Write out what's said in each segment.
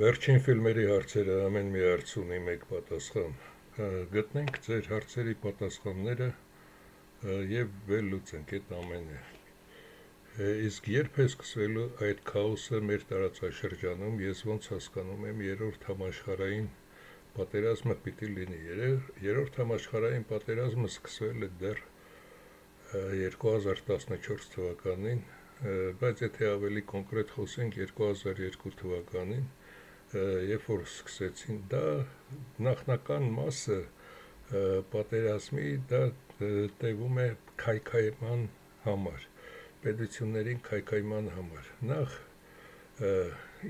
Վերջին ֆիլմերի հարցերը ամեն մի հարց ունի մեկ պատասխան։ Գտնենք ձեր հարցերի պատասխանները եւ վերլուծենք այդ ամենը։ Իսկ երբ է սկսվելու այդ քաոսը մեր տարածաշրջանում, ես ոնց հասկանում եմ, երրորդ համաշխարհային պատերազմը պիտի լինի։ Երրորդ համաշխարհային պատերազմը սկսվել է դեռ 2014 թվականին, բայց եթե ավելի կոնկրետ խոսենք 2002 թվականին, երբ որ սկսեցին, դա նախնական մասը պատերազմի դա տևում է քայքայման համար, պետություններին քայքայման համար։ Նախ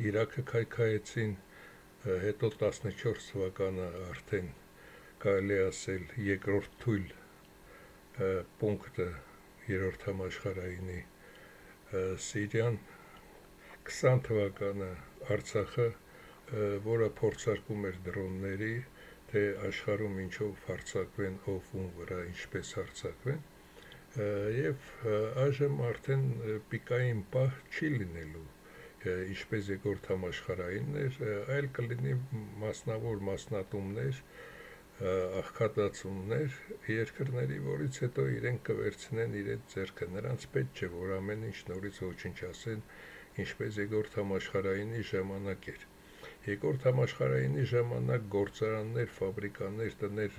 Իրաքը քայքայեցին, հետո 14 թվականը արդեն կարելի ասել երկրորդ թույլ պունկտը երրորդ համաշխարհայինի Սիրիան, 20 թվականը Արցախը, որը փորձարկում էր դրոնների, թե աշխարհում ինչով հարձակվեն, ով ում վրա ինչպես հարձակվեն, եւ այժմ արդեն պիկային պահ չի լինելու, ինչպես երկրորդ համաշխարհայինն էր, այլ կլինի մասնավոր մասնատումներ, աղքատացումներ երկրների, որից հետո իրենք կվերցնեն իրենց ձեռքը, նրանց պետք չէ, որ ամեն ինչ նորից ոչնչացեն, ինչպես երկրորդ համաշխարհայինի ժամանակ էր։ Երկրորդ համաշխարհայինի ժամանակ գործարաններ, ֆաբրիկաներ, տներ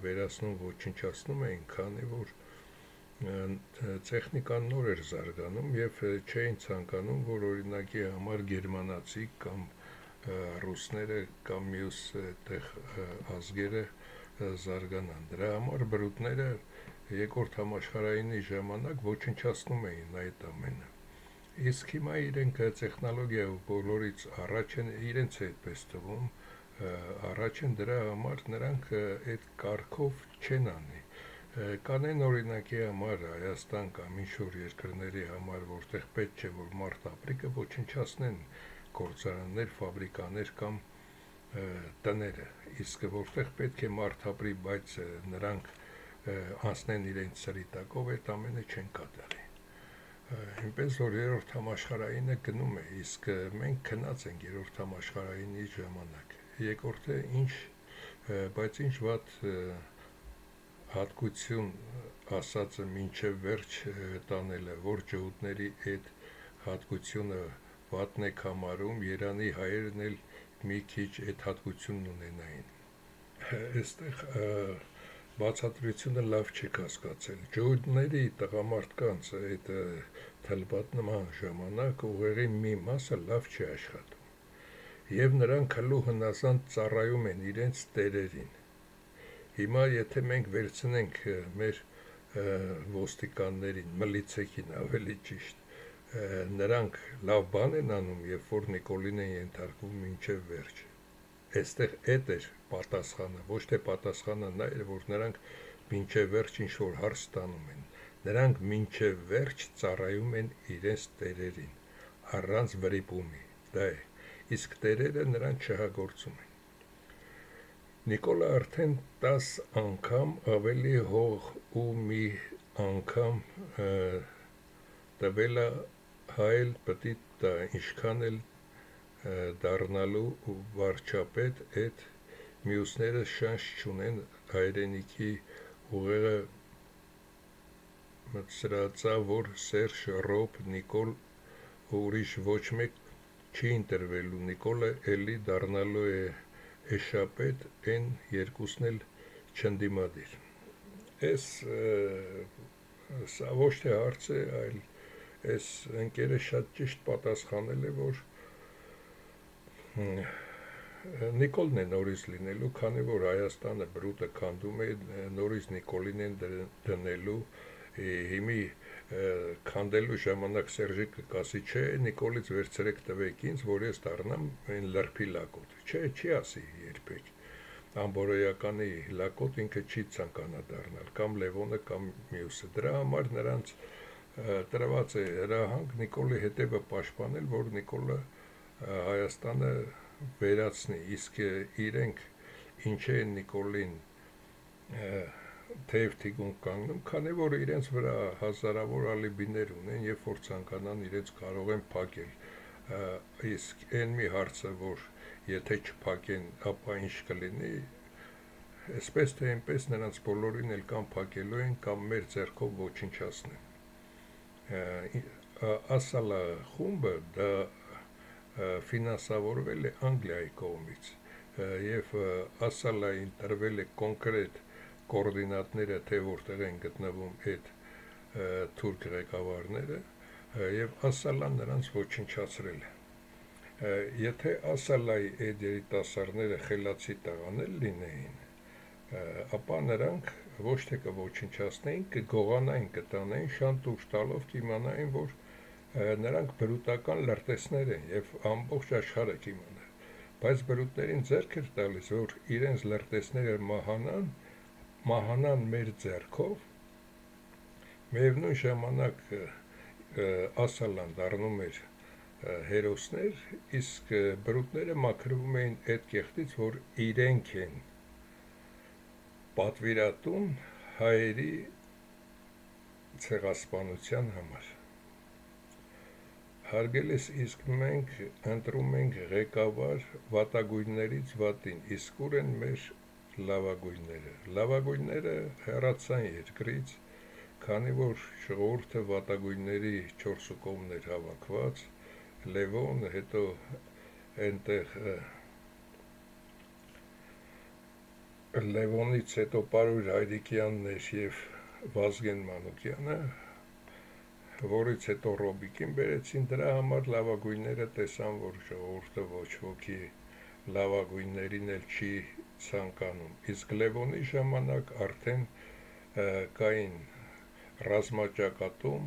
վերացնում, ոչնչացնում էին, քանի որ տեխնիկան նոր էր զարգանում եւ չէին ցանկանում, որ օրինակի համար գերմանացի կամ ռուսները կամ մյուս ազգերը զարգանան։ Դրա համար բրուտները երկրորդ համաշխարհայինի ժամանակ ոչնչացնում էին այդ ամենը։ Իսկ հիմա իրենք տեխնոլոգիայով բոլորից առաջ են, իրենց է այդպես թվում, առաջ են, դրա համար նրանք այդ կարգով չեն անի։ Կանեն օրինակի համար Հայաստան կամ ինչ-որ երկրների համար, որտեղ պետք չէ, որ մարդ ապրի, կոչնչացնեն գործարաններ, ֆաբրիկաներ կամ տները, իսկ որտեղ պետք է մարդ ապրի, բայց նրանք անցնեն իրենց սրիտակով, այդ ամենը չեն կատարի։ Այնպես որ երրորդ համաշխարհայինը գնում է, իսկ մենք քնած ենք երրորդ համաշխարհայինի ժամանակ։ Երկրորդը բայց ինչ վատ հատկություն ասածը մինչև վերջ տանելը, որ ջհուդների այդ հատկությունը վատն է համարում, Երանի հայերն էլ մի քիչ այդ հատկությունն ունենային։ Այստեղ բացատրությունը լավ չեք հասկացել։ Ջհուդների տղամարդկանց այդ թլպատնման ժամանակ ուղեղի մի մասը լավ չի աշխատում եւ նրանք հլու հնազանդ ծառայում են իրենց տերերին։ Հիմա եթե մենք վերցնենք մեր ոստիկաններին, մլիցեքին ավելի ճիշտ, նրանք լավ բան են անում, երբ որ Նիկոլին են ենթարկվում մինչև վերջ։ Այստեղ այդ էր պատասխանը, ոչ թե պատասխանը նա էր, որ նրանք մինչև վերջ ինչ-որ հարց ստանում են։ Նրանք մինչև վերջ ծառայում են իրենց տերերին, առանց վրիպումի, դա է, իսկ տերերը նրան չհագործում են։ Նիկոլը արդեն 10 անգամ ավելի հող ու մի անգամ տվել է հայել պտի տա, ինչքան էլ դառնալու վարչապետ, այդ մյուսները շանս չունեն հայրենիքի ուղեղը մտցրածա, որ Սերժ, Ռոբ, Նիկոլ ու ուրիշ ոչ մեկ չի ընտրվելու, Նիկոլը էլի դառնալու է էշապետ, են երկուսն էլ չնդիմադիր։ Սա ոչ թե հարց է, այլ այս ընկերը շատ ճիշտ պատասխանել է, որ Նիկոլն է նորից լինելու, քանի որ Հայաստանը բրուտը քանդում է, նորից Նիկոլին են դնելու, հիմի քանդելու ժամանակ Սերժիկը կասի, չէ, Նիկոլից վերցրեք տվեք ինձ, որ ես դառնամ այն լրբի լակոտ, չէ, չի ասի երբեք, ամբորոյականի լակոտ ինքը չի ցանկանա դառնալ, կամ Լևոնը կամ մյուսը, դրա համար նրանց տրված է հրահանգ Նիկոլի հետևը պաշտպանել, որ Նիկոլը Հայաստանը վերացնի, իսկ իրենք ինչ են Նիկոլին թեև թիկուն կանգնում, քանի որ իրենց վրա հազարավոր ալիբիներ ունեն, երբ որ ցանկանան իրենց կարող են փակել, Իսկ այն մի հարցը, որ եթե չփակեն, ապա ինչ կլինի, այսպես թե այնպես նրանց բոլորին էլ կամ փակելու են, կամ մեր ձեռքով ոչնչացնեն։ Ասալա խումբը դա ֆինանսավորվել է Անգլիայի կողմից եւ Ասալային տրվել է կոնկրետ կոորդինատները, թե որտեղ են գտնվում այդ թուրք ղեկավարները, եւ Ասալան նրանց ոչնչացրել է։ Եթե Ասալայի այդ երիտասարդները խելացի տղաներ լինեին, ապա նրանք ոչ թե կոչնչացնեին, կգողանային, կտանեին շանտուշ տալով, կիմանային, որ նրանք բրուտական լրտեսներ են եւ ամբողջ աշխարհը կիմանա, բայց բրուտներին ձեռք էր տալիս, որ իրենց լրտեսները մահանան մեր ձեռքով, միևնույն ժամանակ Ասալան դառնում էր հերոսներ, իսկ բրուտները մաքրվում էին այդ կեղտից, որ իրենք են պատվիրատուն հայերի ցեղասպանության համար։ Հարգելիս, իսկ մենք ընտրում ենք ղեկավար վատագույններից վատին, իսկ ուր են մեր լավագույնները։ Լավագույնները հեռացան երկրից, քանի որ ժողովուրդը վատագույնների 4 կողմներ հավաքված, Լևոն, հետո այնտեղ Լևոնից հետո Պարույր Հայրիկյանն էր եւ Վազգեն Մանուկյանը, որից հետո Ռոբիկին բերեցին, դրա համար լավագույնները տեսան, որ ժողովուրդը ոչ ոքի լավագույններին էլ չի ցանկանում, իսկ Լևոնի ժամանակ արդեն կային ռազմաճակատում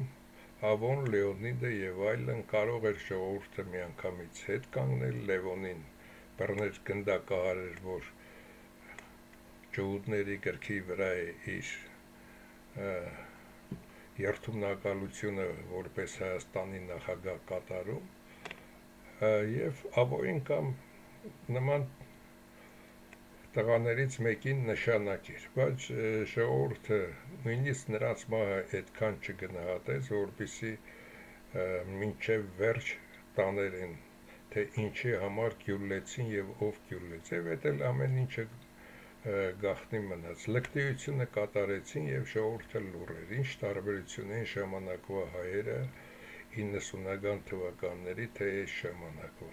Ավոն, Լեոնիդը եւ այլն, կարող էր ժողովուրդը միանգամից հետ կանգնել, Լևոնին բռներ գնդակահարեր, որ ջհուդների գրքի վրա է իր երթումնակալությունը որպես Հայաստանի նախագահ կատարում, եւ Ավոյին կամ նման տղաներից մեկին նշանակեր, բայց ժողովուրդը նույնիսկ նրանց մահը այդքան չգնահատեց, որպեսզի մինչև վերջ տաներեն, թե ինչի համար գյուլեցին եւ ով գյուլեց, եւ այդ էլ ամեն ինչը գաղտնի մնաց, լկտիությունը կատարեցին եւ ժողովուրդը լուռ էր, ինչ տարբերություն են ժամանակվա հայերը 90-ական թվականների, թե այս ժամանակվա,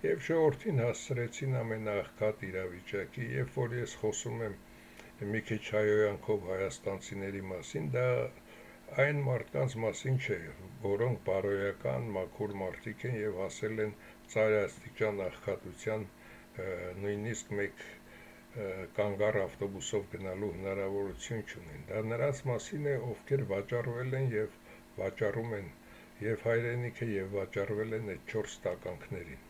եւ ժողովրդին հասցրեցին ամենաաղքատ իրավիճակի, երբ որ ես խոսում եմ մի քիչ հայոյանքով հայաստանցիների մասին, դա այն մարդկանց մասին չէ, որոնք բարոյական, մաքուր մարդիկ են եւ հասել են ծայրաստիճան աղքատության, նույնիսկ մեկ կանգառ ավտոբուսով գնալու հնարավորություն չունեն, դա նրանց մասին է, ովքեր վաճառվել են եւ վաճառում են եւ հայրենիքը եւ վաճառվել են այդ 4 տականքներին։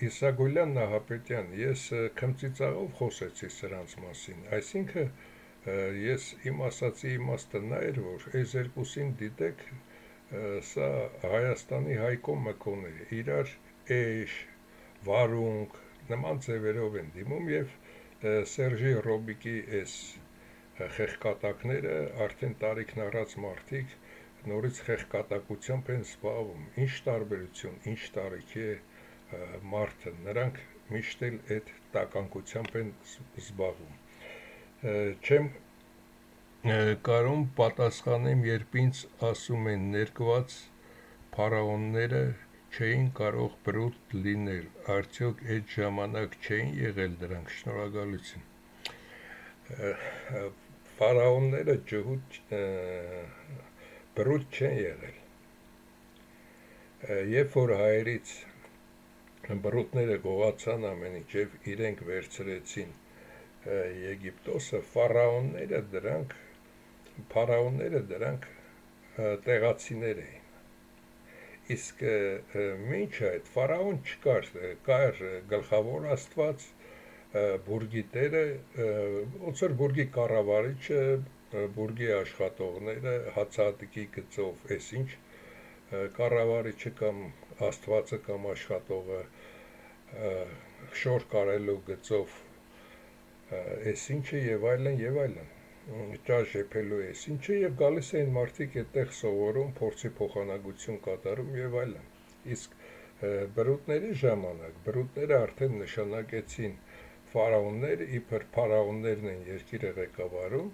Իսագուլյան Նահապետյան, ես քմծիծաղով խոսեցի սրանց մասին, այսինքն ես իմ ասացի իմաստը նա էր, որ այս երկուսին դիտեք, սա Հայաստանի Հայկո Մկոն է, իրար էշ, վարունգ, նման ձևերով են դիմում եւ Սերժի Ռոբիկի այս խեղկատակները արդեն տարիքն առած մարդիկ նորից խեղկատակությամբ են զբաղվում, ինչ տարբերություն, ինչ տարիքի է մարդը, նրանք միշտ էլ այդ տականկությամբ են զբաղվում։ Չեմ կարում պատասխանեմ, երբ ինձ ասում են ներկված փարավոնները չէին կարող բրուտ լինել, արդյոք այդ ժամանակ չէին եղել դրանք, շնորհակալություն։ Փարավոնները բրուտ չեն եղել, երբ որ հայերից բրուտները գողացան ամեն ինչ եւ իրենք վերցրեցին Եգիպտոսը, փարավոնները դրանք տեղացիներ էին, իսկ մինչ այդ փարավոն չկար, կար գլխավոր աստված, բուրգի տերը, ոնց որ բուրգի կառավարիչը, բուրգի աշխատողները, հացահատիկի գծով, այսինչ կառավարիչը կամ աստվածը կամ աշխատողը շոր կարելու գծով, այսինչը եւ այլն եւ այլն, ճաշ եփելու ես, ինչը եւ գալիս էին մարդիկ այդտեղ սովորում, փորձի փոխանակություն կատարում եւ այլն։ Իսկ բրուտների ժամանակ բրուտները արդեն նշանակեցին ֆարաոններ, իբր փարաոններն են երկիրը ղեկավարում,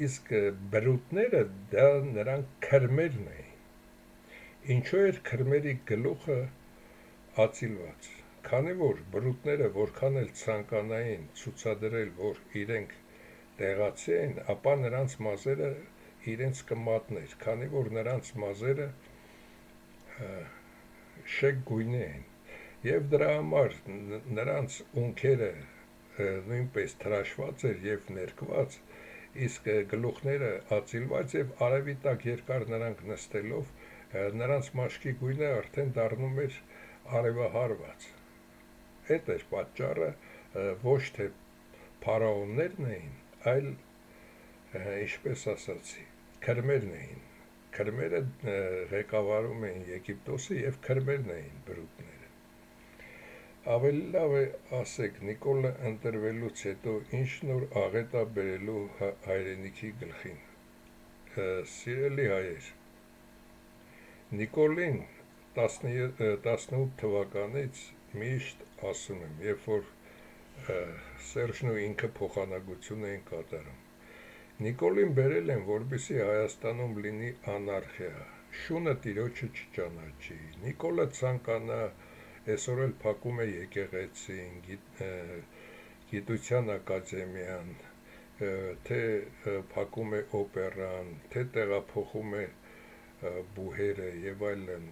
իսկ բրուտները դա նրանք քրմերն էին։ Ինչու էր քրմերի գլուխը ածիլված։ Քանի որ բրուտները որքան էլ ցանկանային ցուցադրել, որ իրենք տեղացի են, ապա նրանց մազերը իրենց կմատներ, քանի որ նրանց մազերը շեկ գույնի են։ Եվ դրա համար նրանց ունքերը նույնպես թրաշված էր եւ ներկված, իսկ գլուխները ածիլված եւ արևի տակ երկար նրանք նստելով նրանց մաշկի գույնը արդեն դառնում էր արևահարված։ Այդ էր պատճառը, ոչ թե փարաոններն էին, այլ ինչպես ասացի, քրմերն էին։ Քրմերը ղեկավարում էին Եգիպտոսը եւ քրմերն էին բրուտները։ Ավելի լավ է ասեք Նիկոլը ընտրվելուց հետո ինչ նոր աղետ է բերելու հայրենիքի գլխին։ Սիրելի հայեր, Նիկոլին 18 թվականից միշտ ասում եմ, երբ որ Սերժն ու ինքը փոխանակություն էին կատարում, Նիկոլին բերել են, որպեսզի Հայաստանում լինի անարխիա, շունը տիրոջը չճանաչի։ Նիկոլը ցանկանա, այսօր էլ փակում է եկեղեցին, գիտության ակադեմիան, թե փակում է օպերան, թե տեղափոխում է բուհերը եւ այլն,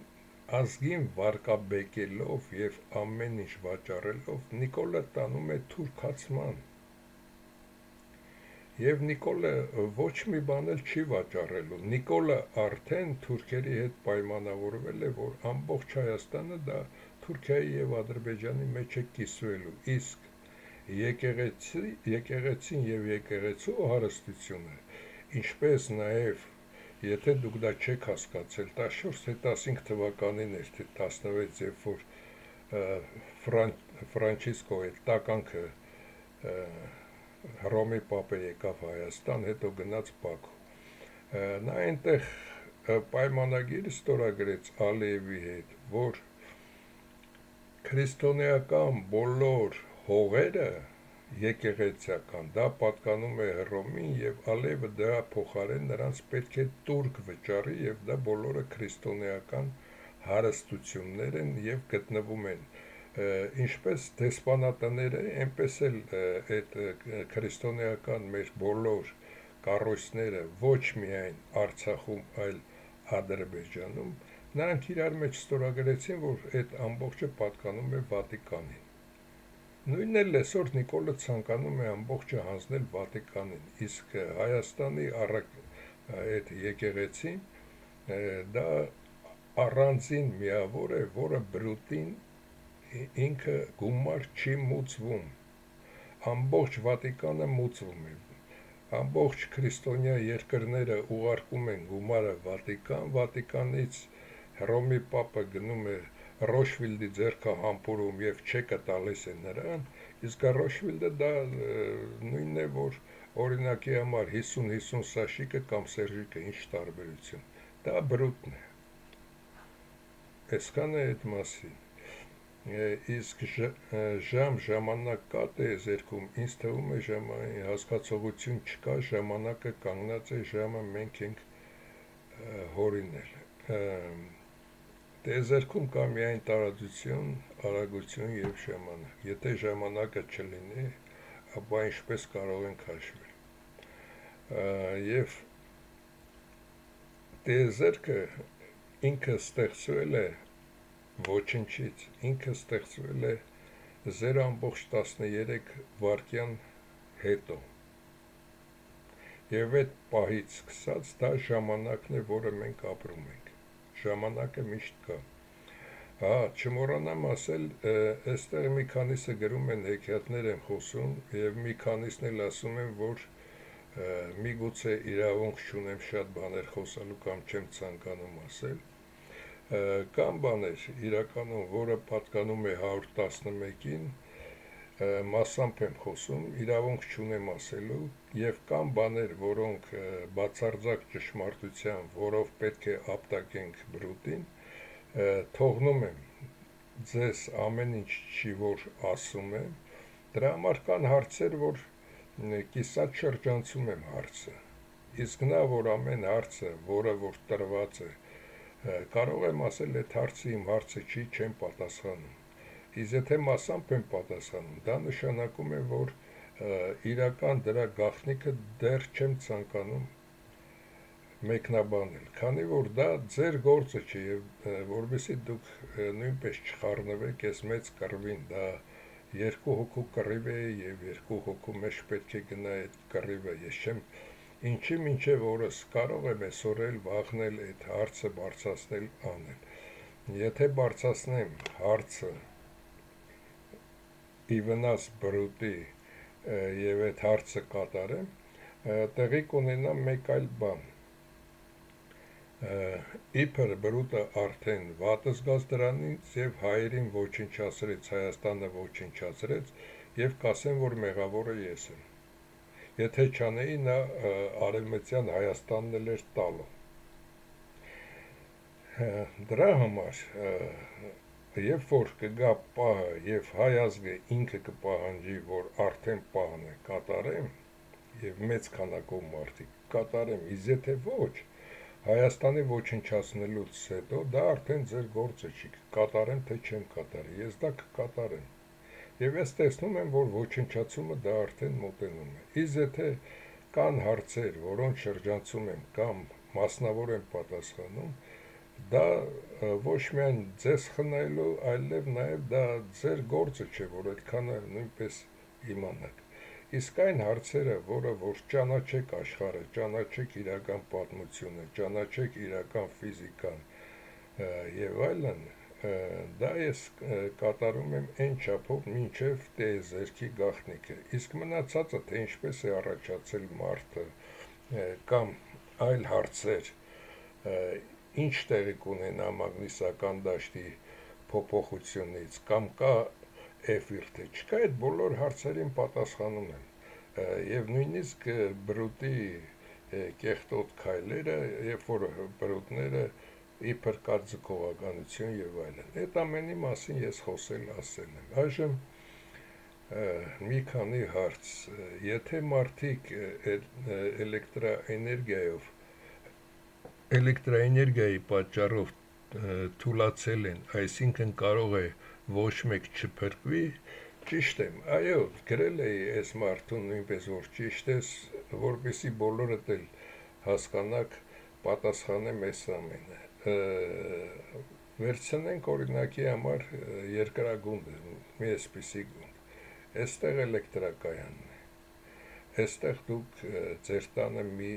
ազգին վարկաբեկելով եւ ամեն ինչ վաճառելով, Նիկոլը տանում է թուրքացման։ Եվ Նիկոլը ոչ մի բան էլ չի վաճառելու։ Նիկոլը արդեն թուրքերի հետ պայմանավորվել է, որ ամբողջ Հայաստանը դա Թուրքիայի եւ Ադրբեջանի մեջ է կիսվելու, իսկ եկեղեցին եւ եկեղեցու հարստությունը, ինչպես նաեւ, եթե դուք դա չեք հասկացել, 14 թե 15 թվականին էր, թե 16, երբ որ Ֆրանչիսկոյի տականքը Հռոմի պապը եկավ Հայաստան, հետո գնաց Բաքու։ Նա այնտեղ պայմանագիր ստորագրեց Ալիևի հետ, որ քրիստոնեական բոլոր հողերը եկեղեցական դա պատկանում է Հռոմին եւ Ալիևը դրա փոխարեն նրանց պետք է տուրք վճարի եւ դա բոլորը քրիստոնեական հարստություններ են եւ գտնվում են ինչպես դեսպանատները, այնպես էլ այդ քրիստոնեական մեր բոլոր կառույցները ոչ միայն Արցախում, այլ Ադրբեջանում, նրանք իրար մեջ ստորագրեցին, որ այդ ամբողջը պատկանում է Վատիկանին։ Նույնն էլ այսօր Նիկոլը ցանկանում է ամբողջը հանձնել Վատիկանին, իսկ Հայաստանի այդ եկեղեցին դա առանձին միավոր է, որը բրուտին ինքը գումար չի մուծվում, ամբողջ Վատիկանը մուծվում է, ամբողջ քրիստոնյա երկրները ուղարկում են գումարը Վատիկան, Վատիկանից Հռոմի պապը գնում է Ռոշվիլդի ձեռքը համբուրում եւ չեկը տալիս է նրան, իսկ Ռոշվիլդը դա նույնն է, որ օրինակի համար 50-50 սաշիկը կամ սերժիկը, ինչ տարբերություն, դա բրուտն է, այսքան է այդ մասին։ Իսկ ժամանակ կա տեզերքում, ինձ թվում է հասկացողություն չկա, ժամանակը կանգնած է, ժամը մենք ենք հորինել։ Տեզերքում կա միայն տարածություն, արագություն եւ ժամանակ։ Եթե ժամանակը չլինի, ապա ինչպես կարող ենք հաշվել։ Եվ տեզերքը ինքը ստեղծվել է ոչնչից, ինքը ստեղծվել է 0.13 վայրկյան հետո։ Եվ այդ պահից սկսած դա ժամանակն է, որը մենք ապրում ենք։ Ժամանակը միշտ կա։ Չմոռանամ ասել, այստեղ մի քանիսը գրում են հեքիաթներ են խոսում եւ մի քանիսն էլ ասում են, որ միգուցե իրավունք չունեմ շատ բաներ խոսալու կամ չեմ ցանկանում ասել։ Կան բաներ իրականում, որը պատկանում է 111-ին, մասամբ եմ խոսում, իրավունք չունեմ ասելու, եւ կան բաներ, որոնք բացարձակ ճշմարտության, որով պետք է ապտակենք բրուտին, թողնում եմ ձեզ ամեն ինչ չի, որ ասում եմ, դրա համար կան հարցեր, որ կիսատ շրջանցում եմ հարցը, իսկ նա, որ ամեն հարցը, որը որ տրված է, կարող եմ ասել, այդ հարցը իմ հարցը չի, չեմ պատասխանում, իսկ եթե մասամբ եմ պատասխանում, դա նշանակում է, որ իրական դրա գաղտնիքը դեռ չեմ ցանկանում մեկնաբանել, քանի որ դա ձեր գործը չէ, եւ որովհետեւ դուք նույնպես չխառնվեք այս մեծ կռվին, դա երկու հոգու կռիվ է եւ երկու հոգու մեջ պետք է գնա այդ կռիվը, ես չեմ ինչի մինչեւ օրս կարող եմ այսօր էլ վախնել այդ հարցը բարձրացնել անել, եթե բարձրացնեմ հարցը ի վնաս բրուտի եւ այդ հարցը կատարեմ, տեղի կունենա մեկ այլ բան, իբր բրուտը արդեն վատը զգաց դրանից եւ հայերին ոչնչացրեց, Հայաստանը ոչնչացրեց եւ կասեն, որ մեղավորը ես եմ, եթե չանեի նա արևմտյան Հայաստանն էլ էր տալու, դրա համար երբ որ կգա պահը եւ հայ ազգը ինքը կպահանջի, որ արդեն պահն է կատարեմ եւ մեծ քանակով մարդիկ կատարեմ, իսկ եթե ոչ, Հայաստանի ոչնչացնելուց հետո դա արդեն ձեր գործը չի, կատարեմ թե չեմ կատարի, ես դա կկատարեմ։ Եվ ես տեսնում եմ, որ ոչնչացումը դա արդեն մոտենում է։ Իսկ եթե կան հարցեր, որոնց շրջանցում եմ կամ մասնավոր եմ պատասխանում, դա ոչ միայն ձեզ խնայելու, այլև նաև դա ձեր գործը չէ, որ այդքանը նույնպես իմանաք։ Իսկ այն հարցերը, որը որ ճանաչեք աշխարհը, ճանաչեք իրական պատմությունը, ճանաչեք իրական ֆիզիկան եւ այլն, դա ես կատարում եմ այն չափով, մինչև տիեզերքի գաղտնիքը։ Իսկ մնացածը, թե ինչպես է առաջացել մարդը կամ այլ հարցեր, ինչ տեղի կունենա մագնիսական դաշտի փոփոխությունից կամ կա էֆիր թե չկա, այդ բոլոր հարցերին պատասխանում եմ եւ նույնիսկ բրուտի կեղտոտ քայլերը, երբ որ բրուտները իբր կա ձգողականություն եւ այլն, այդ ամենի մասին ես խոսել ասել եմ։ Այժմ մի քանի հարց, եթե մարդիկ էլեկտրաէներգիայի պատճառով թուլացել են, այսինքն կարող է ոչ մեկ չփրկվի, ճիշտ եմ, այո, գրել էի այս մարդուն նույնպես, որ ճիշտ ես, որպեսզի բոլորդ էլ հասկանաք, պատասխանեմ այս ամենը։ Վերցնենք օրինակի համար երկրագունդը, մի այսպիսի գունդ, այստեղ էլեկտրակայանն է, այստեղ դուք ձեր տանը մի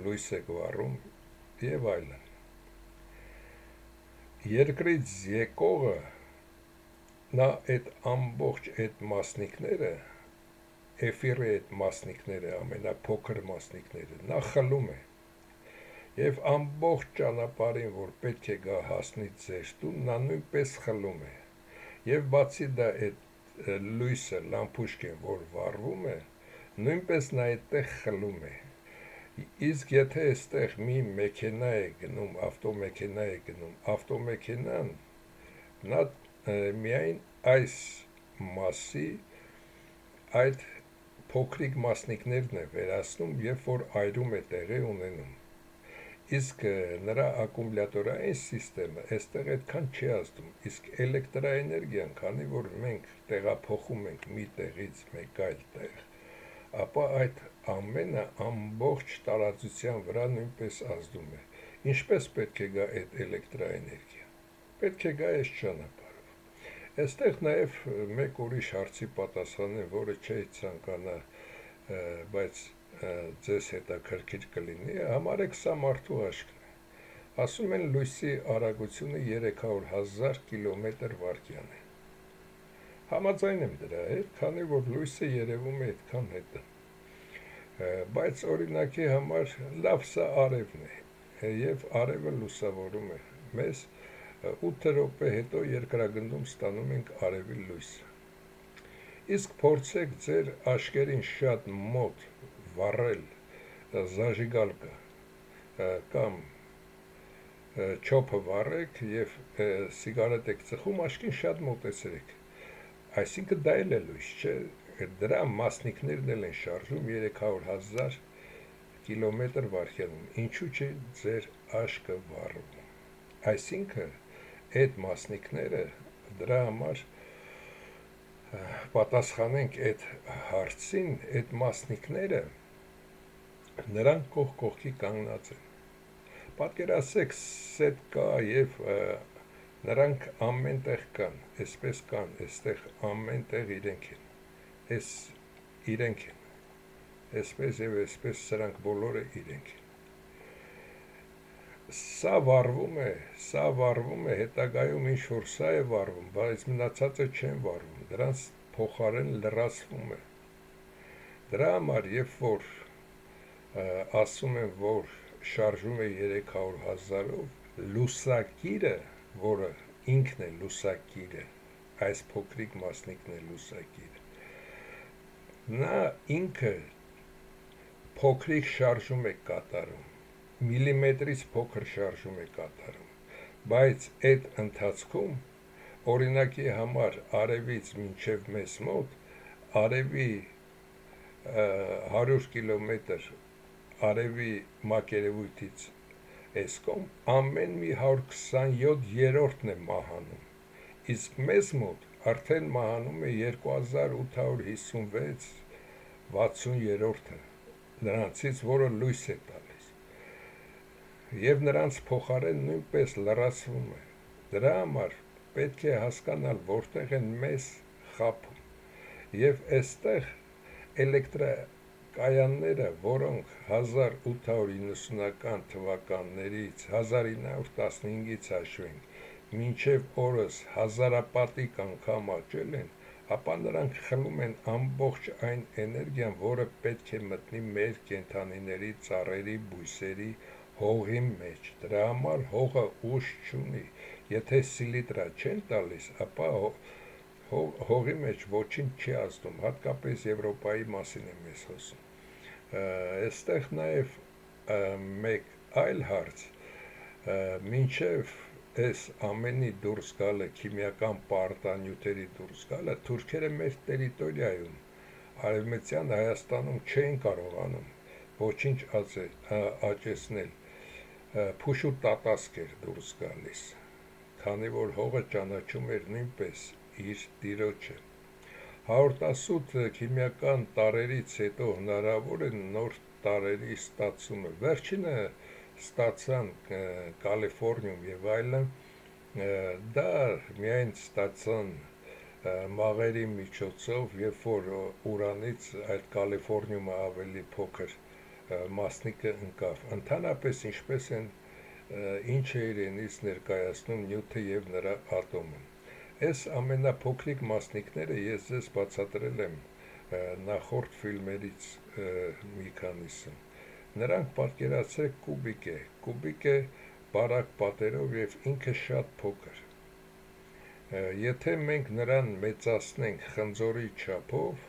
լույս եք վառում եւ այլն։ Երկրից եկողը նա այդ ամբողջ այդ մասնիկները, էֆիրի այդ մասնիկները, ամենափոքր մասնիկները, նա խլում է եւ ամբողջ ճանապարհին, որ պետք է գա հասնի ձեր տուն, նա նույնպես խլում է։ Եվ բացի դա այդ լույսը, լամպուշկեն, որ վառվում է, նույնպես նա այդտեղ խլում է։ Իսկ եթե այստեղ մի մեքենա է գնում, ավտոմեքենան, նա միայն այս մասի այդ փոքրիկ մասնիկներն է վերացնում, երբ որ այրում է տեղի ունենում։ Իսկ նրա ակումուլյատորային սիստեմը այստեղ այդքան չի ազդում, իսկ էլեկտրաէներգիան, քանի որ մենք տեղափոխում ենք մի տեղից մեկ այլ տեղ, ապա այդ ամենը ամբողջ տարածության վրա նույնպես ազդում է։ Ինչպես պետք է գա այդ էլեկտրաէներգիա։ Պետք է գա այս ճանապարհով։ Այստեղ նաև մեկ ուրիշ հարցի պատասխանեմ, որը չէի ցանկանա, բայց ձեզ հետաքրքիր կլինի, համարեք սա մարդու աչքն է։ Ասում են լույսի արագությունը 300,000 կմ/վայրկյան է։ Համաձայն եմ դրա հետ, քանի որ լույսը երևում է այդքան հետը։ Բայց օրինակի համար լավ սա արևն է, եւ արևը լուսավորում է մեզ 8 րոպե հետո երկրագնդում ստանում ենք արևի լույսը։ Իսկ փորձեք ձեր աշկերին շատ մոտ վառել զաժիգալկը կամ չոփը վառեք եւ սիգարետ եք ծխում, աշկին շատ մոտեցրեք։ Այսինքն դա էլ է լույս, չէ՞։ Դրա մասնիկներն էլ են շարժում 300,000 կիլոմետր վայրկյանում։ Ինչու՞ չէ ձեր աշկը վառվում։ Այսինքն այդ մասնիկները դրա համար պատասխանենք այդ հարցին, այդ մասնիկները նրանք կողք կողքի կանգնած են։ Պատկերացրեք, սետ կա եւ նրանք ամեն տեղ կան, այսպես կան, այստեղ ամեն տեղ իրենք են։ Այս իրենք են։ Այսպես եւ այսպես սրանք բոլորը իրենք են։ Սա վառվում է, հետագայում ինչ որ սա է վառվում, բայց մնացածը չեն վառվում, դրանց փոխարեն լրացվում է։ Դրա համար, երբ որ ասում են, որ շարժում է 300,000-ով, լուսակիրը, որը ինքն է լուսակիրը, այս փոքրիկ մասնիկն է լուսակիրը, նա ինքը փոքրիկ շարժում է կատարում, միլիմետրից փոքր շարժում է կատարում, բայց այդ ընթացքում, օրինակի համար արևից մինչև մեզ մոտ, արևի 100 կիլոմետր արևի մակերևույթից այս կողմ ամեն մի 127-րդն է մահանում, իսկ մեզ մոտ արդեն մահանում է 2856-60-րդը, նրանցից, որը լույս է տալիս, և նրանց փոխարեն նույնպես լրացվում է։ Դրա համար պետք է հասկանալ, որտեղ են մեզ խաբում, և այստեղ էլեկտրակայանները, որոնք 1890-ական թվականներից 1915-ից հաշվենք, մինչև օրս հազարապատիկ անգամ աճել են, ապա նրանք խլում են ամբողջ այն էներգիան, որը պետք է մտնի մեր կենդանիների, ծառերի, բույսերի, հողի մեջ։ Դրա համար հողը ուժ չունի։ Եթե սիլիտրա չեն տալիս, ապա հողի մեջ ոչինչ չի ազդում, հատկապես Եվրոպայի մասին եմ ես խոսում։ Այստեղ նաև մեկ այլ հարց, մինչև այս ամենի դուրս գալը, քիմիական պարտանյութերի դուրս գալը, թուրքերը մեր տերիտորիայում, արևմտյան Հայաստանում չէին կարողանում ոչինչ աճեցնել, փուշ ու տատասկ էր դուրս գալիս, քանի որ հողը ճանաչում էր նույնպես իր տիրոջը։ 118 քիմիական տարերից հետո հնարավոր է նոր տարերի ստացումը։ Վերջինը ստացան Կալիֆորնիում եւ այլն, դա միայն ստացան մաղերի միջոցով, երբ որ ուրանից այդ Կալիֆորնիումը ավելի փոքր մասնիկը ընկավ։ Ընդհանրապես ինչպես են ինչ է իրենից ներկայացնում նյութը եւ նրա ատոմը։ Այս ամենափոքրիկ մասնիկները ես ձեզ բացատրել եմ նախորդ ֆիլմերից մի քանիսը։ Նրանք պատկերացրեք կուբիկ է բարակ պատերով եւ ինքը շատ փոքր։ Եթե մենք նրան մեծացնենք խնձորի չափով,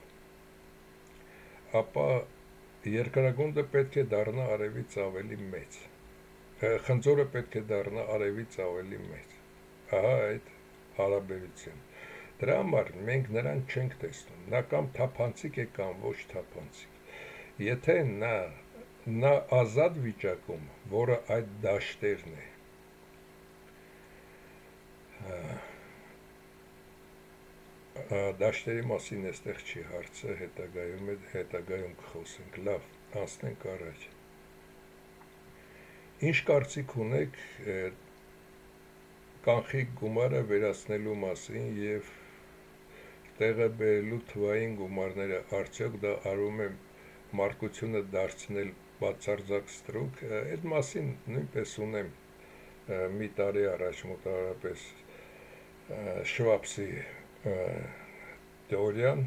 ապա երկրագունդը պետք է դառնա արևից ավելի մեծ։ Խնձորը պետք է դառնա արևից ավելի մեծ։ Ահա այդ հարաբերություն։ Դրա համար մենք նրան չենք տեսնում, նա կամ թափանցիկ է, կամ ոչ թափանցիկ։ Եթե նա ազատ վիճակում, որը այդ դաշտերն է, դաշտերի մասին այստեղ չի հարցը, հետագայում կխոսենք, լավ, անցնենք առաջ։ Ինչ կարծիք ունեք կանխիկ գումարը վերացնելու մասին և տեղը բերելու թվային գումարները, արդյոք դա արվում է մարկությունը դարձնել բացարձակ ստրուկ, այդ մասին նույնպես ունեմ մի տարի առաջ մոտավորապես Շվաբսի թեորիան,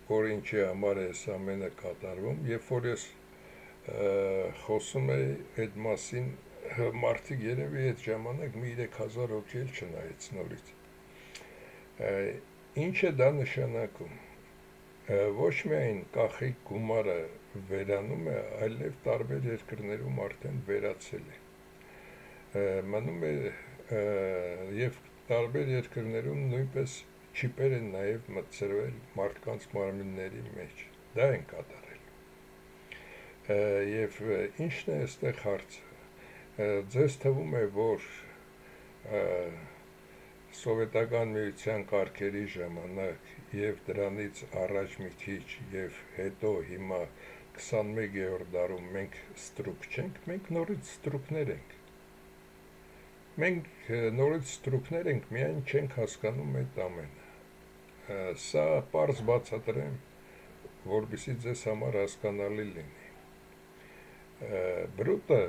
որ ինչի համար է այս ամենը կատարվում, երբ որ ես խոսում էի այդ մասին, մարդիկ երևի այդ ժամանակ մի 3000 հոգի էլ չնայեց նորից։ Ինչ է դա նշանակում։ Ոչ միայն կախի գումարը վերանում է, այլև տարբեր երկրներում արդեն վերացել է։ Մնում է եւ տարբեր երկրներում նույնպես չիպեր են նաև մտցրվել մարդկանց մարմինների մեջ։ Դա են կատարել։ Եվ ինչն է այստեղ հարցը։ Ձեզ թվում է, որ սովետական միության կարգերի ժամանակ եւ դրանից առաջ մի քիչ եւ հետո հիմա 21-րդ դարում մենք ստրուկ չենք, մենք նորից ստրուկներ ենք։ Մենք նորից ստրուկներ ենք, միայն չենք հասկանում այդ ամենը։ Սա պարզ բացատրեմ, որպեսզի ձեզ համար հասկանալի լինի։ Բրուտը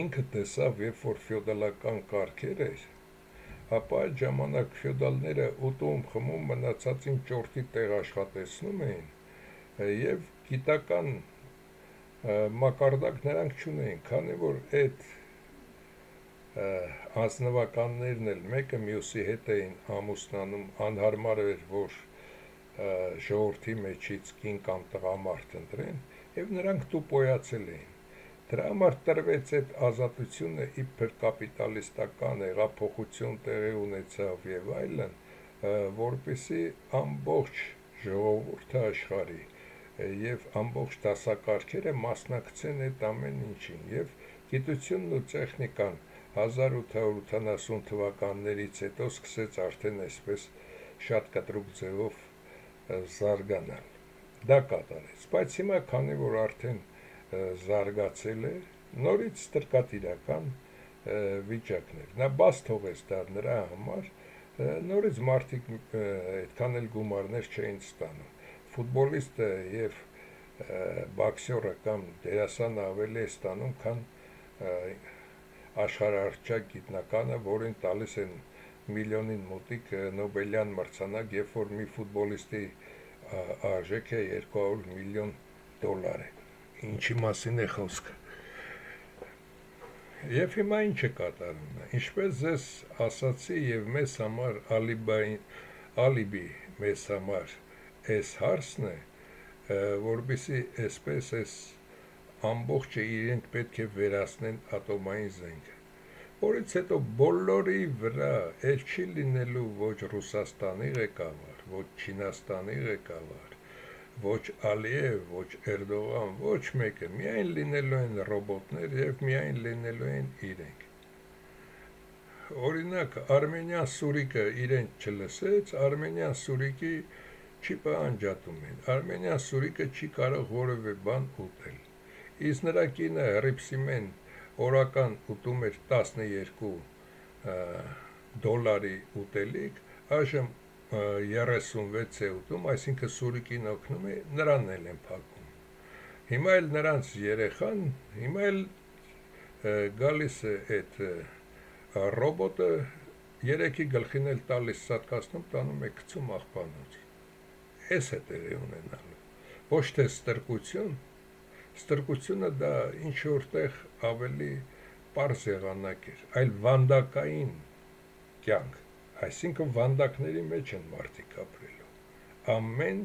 ինքը տեսավ, երբ որ ֆյոդալական կարգեր էր, ապա այդ ժամանակ ֆյոդալները ուտում, խմում, մնացածին ճորտի տեղ աշխատեցնում էին եւ գիտական մակարդակ նրանք չունեին, քանի որ այդ անձնվականներն էլ մեկը մյուսի հետ էին ամուսնանում, անհարմար էր, որ ժողովրդի մեջից կին կամ տղամարդ ընտրեն, եւ նրանք տուպոյացել էին։ Դրա համար տրվեց այդ ազատությունը իբր կապիտալիստական հեղափոխություն տեղի ունեցավ եւ այլն, որպեսզի ամբողջ ժողովուրդը աշխարհի եւ ամբողջ դասակարգերը մասնակցեն այդ ամեն ինչին եւ գիտությունն ու տեխնիկան 1880 թվականներից հետո սկսեց արդեն այսպես շատ կտրուկ ձևով զարգանալ։ Դա կատարեց, բայց հիմա քանի որ արդեն զարգացել է, նորից ստրկատիրական վիճակներ։ Նա բաց թողեց դա նրա համար, նորից մարդիկ այդքան էլ գումարներ չէին ստանում։ Ֆուտբոլիստը եւ բոքսյորը կամ դերասանը ավելի է ստանում, քան աշխարհահռչակ գիտնականը, որին տալիս են միլիոնին մոտիկ Նոբելյան մրցանակ, երբ որ մի ֆուտբոլիստի արժեքը 200 միլիոն դոլար է։ Ինչի մասին է խոսքը։ Եվ հիմա ինչ է կատարվում։ Ինչպես ձեզ ասացի եւ մեզ համար ալիբի մեզ համար այս հարցն է, որովհետեւ այսպես էս ամբողջը իրենք պետք է վերացնեն ատոմային զենքը, որից հետո բոլորի վրա էլ չի լինելու ոչ Ռուսաստանի ղեկավար, ոչ Չինաստանի ղեկավար, ոչ Ալիև, ոչ Էրդողան, ոչ մեկը, միայն լինելու են ռոբոտներ եւ միայն լինելու են իրենք։ Օրինակ, Արմենիան Սուրիկը իրեն չլսեց, Արմենիան Սուրիկի չի պահանջատում են, Արմենիան Սուրիկը չի կարող որևէ բան ուտել։ Իսկ նրա կինը Հռիփսիմեն օրական ուտում էր 12 դոլարի ուտելիք, այժմ 36 է ուտում, այսինքն Սուրիկին օգնում է, նրան էլ են փակում։ Հիմա էլ նրանց երեխան, հիմա էլ գալիս է այդ ռոբոտը, երեքի գլխին էլ տալիս սատկացնում, տանում է գցում աղբանոց։ Էս է տեղի ունենալու։ Ոչ թե ստրկություն, ստրկությունը դա ինչ որտեղ ավելի պարզ եղանակ էր, այլ վանդակային կյանք, այսինքն վանդակների մեջ են մարդիկ ապրելու, ամեն